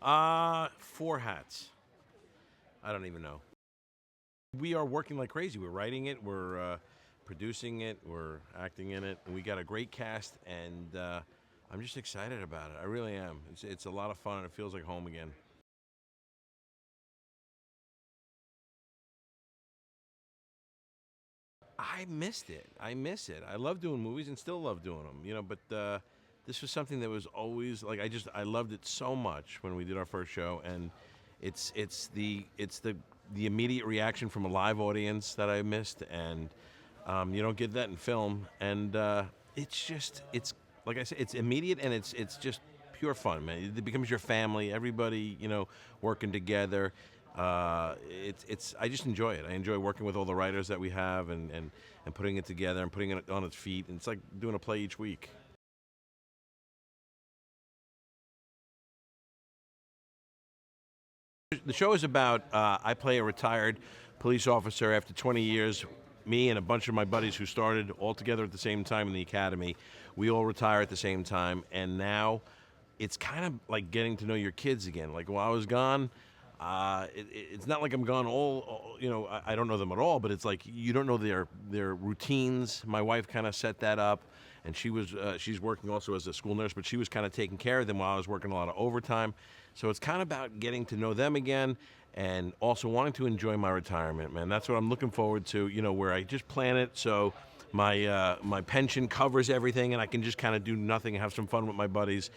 Four hats. I don't even know. We are working like crazy. We're writing it, we're producing it, we're acting in it, and we got a great cast, and I'm just excited about it. I really am. It's a lot of fun, and it feels like home again. I missed it. I miss it. I love doing movies and still love doing them, but this was something that was always like I loved it so much when we did our first show, and it's the immediate reaction from a live audience that I missed, and you don't get that in film, and it's like I said, it's immediate, and it's just pure fun, man. It becomes your family. Everybody, working together. It's I just enjoy it. I enjoy working with all the writers that we have, and putting it together and putting it on its feet. And it's like doing a play each week. The show is about I play a retired police officer after 20 years. Me and a bunch of my buddies who started all together at the same time in the academy, we all retire at the same time, and now it's kind of like getting to know your kids again. Like while I was gone, it's not like I'm gone I don't know them at all, but it's like you don't know their routines. My wife kind of set that up, and she's working also as a school nurse, but she was kind of taking care of them while I was working a lot of overtime. So it's kind of about getting to know them again, and also wanting to enjoy my retirement, man. That's what I'm looking forward to. Where I just plan it so my pension covers everything, and I can just kind of do nothing and have some fun with my buddies.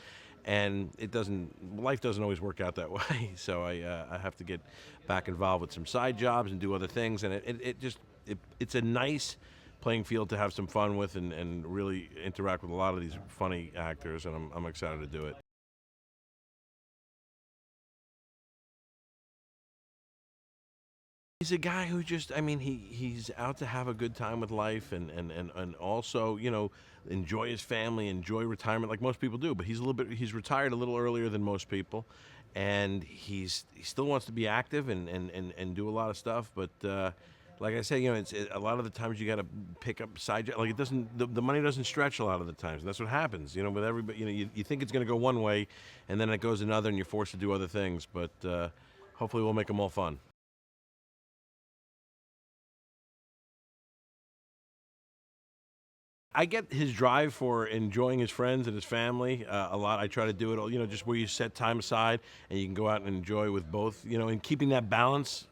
And life doesn't always work out that way. So I have to get back involved with some side jobs and do other things. And it's a nice playing field to have some fun with, and really interact with a lot of these funny actors. And I'm excited to do it. He's a guy who he's out to have a good time with life, and also, enjoy his family, enjoy retirement like most people do. But he's retired a little earlier than most people, and he still wants to be active and do a lot of stuff. But like I said, a lot of the times you got to pick up side like it doesn't the money doesn't stretch a lot of the times. And that's what happens, with everybody. You think it's going to go one way, and then it goes another, and you're forced to do other things. But hopefully, we'll make them all fun. I get his drive for enjoying his friends and his family a lot. I try to do it all, just where you set time aside and you can go out and enjoy with both, and keeping that balance,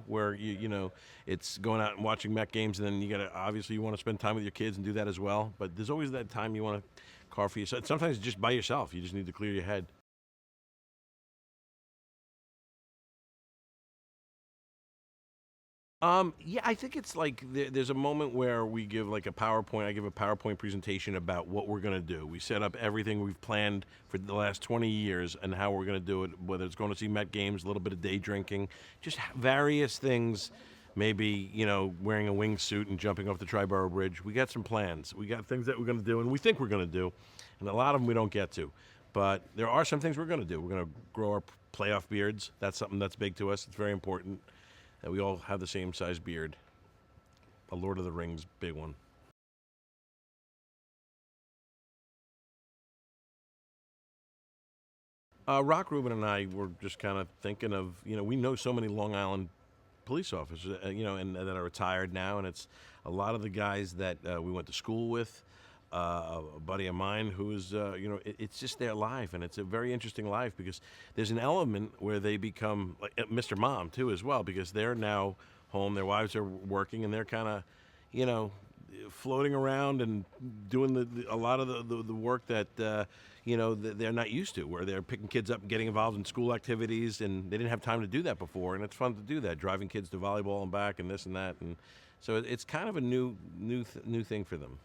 where it's going out and watching Met games, and then obviously you want to spend time with your kids and do that as well. But there's always that time you want to carve for yourself. Sometimes just by yourself, you just need to clear your head. Yeah, I think it's like there's a moment where we give like a PowerPoint. I give a PowerPoint presentation about what we're going to do. We set up everything we've planned for the last 20 years and how we're going to do it, whether it's going to see Met games, a little bit of day drinking, just various things. Maybe, wearing a wingsuit and jumping off the Triborough Bridge. We got some plans. We got things that we're going to do and we think we're going to do, and a lot of them we don't get to. But there are some things we're going to do. We're going to grow our playoff beards. That's something that's big to us. It's very important that we all have the same size beard. A Lord of the Rings big one. Rock Rubin and I were just kind of thinking of, we know so many Long Island police officers, and that are retired now, and it's a lot of the guys that we went to school with. A buddy of mine who's, it's just their life, and it's a very interesting life because there's an element where they become like Mr. Mom too as well, because they're now home, their wives are working, and they're kind of, you know, floating around and doing a lot of the work that they're not used to, where they're picking kids up and getting involved in school activities, and they didn't have time to do that before, and it's fun to do that, driving kids to volleyball and back and this and that, and so it's kind of a new thing for them.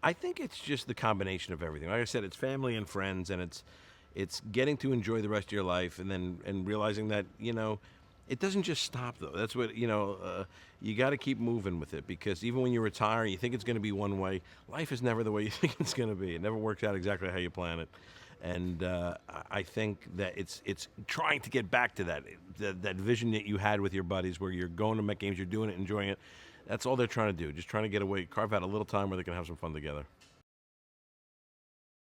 I think it's just the combination of everything. Like I said, it's family and friends, and it's getting to enjoy the rest of your life, and then and realizing that it doesn't just stop though. That's what you got to keep moving with it, because even when you retire, you think it's going to be one way. Life is never the way you think it's going to be. It never works out exactly how you plan it, and I think that it's trying to get back to that vision that you had with your buddies, where you're going to Met games, you're doing it, enjoying it. That's all they're trying to do, just trying to get away, carve out a little time where they can have some fun together.